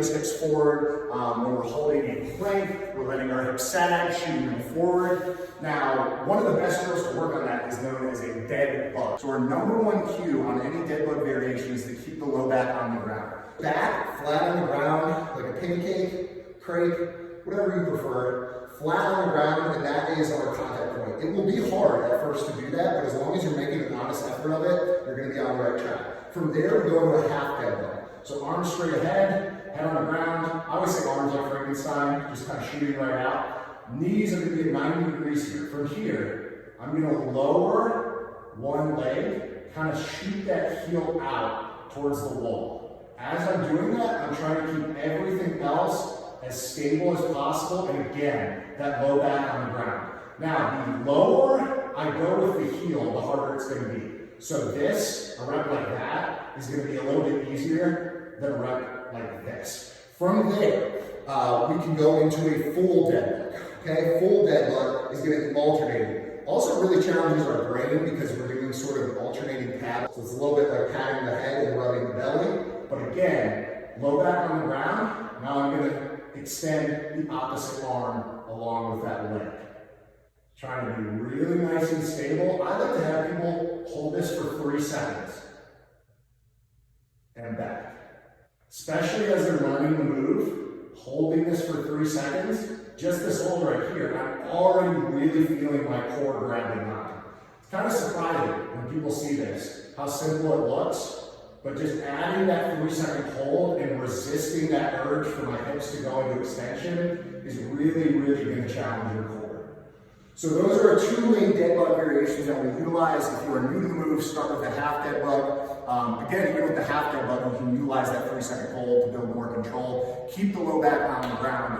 those hips forward. When we're holding a plank, we're letting our hips sag, shooting them forward. Now, one of the best drills to work on that is known as a dead bug. So our number one cue on any dead bug variation is to keep the low back on the ground. Back, flat on the ground, like a pancake, crepe, whatever you prefer, flat on the ground, and that is our contact point. It will be hard at first to do that, but as long as you're making an honest effort of it, you're gonna be on the right track. From there, we go to a half dead bug. So arms straight ahead, head on the ground. I always say arms like Frankenstein, just kind of shooting right out. Knees are gonna be at 90 degrees here. From here, I'm gonna lower one leg, kind of shoot that heel out towards the wall. As I'm doing that, I'm trying to keep everything else as stable as possible, and again, that low back on the ground. Now, the lower I go with the heel, the harder it's gonna be. So this, a rep like that, is gonna be a little bit easier than a rep like this. From there, we can go into a full dead bug, okay? Full dead bug is gonna be alternating. Also really challenges our brain because we're doing sort of alternating pads. So it's a little bit like patting the head and rubbing the belly. But again, low back on the ground. Now I'm gonna extend the opposite arm along with that leg. Trying to be really nice and stable. I like to have people hold this for 3 seconds. And back. Especially as they're learning to move, holding this for 3 seconds, just this hold right here, I'm already really feeling my core grabbing on. It's kind of surprising when people see this, how simple it looks. But just adding that 3-second hold and resisting that urge for my hips to go into extension is really, really going to challenge your core. So those are our 2 main dead bug variations that we utilize. If you are new to the move, start with a half dead bug. Again, even with the half dead bug, you can utilize that 3-second hold to build more control. Keep the low back on the ground.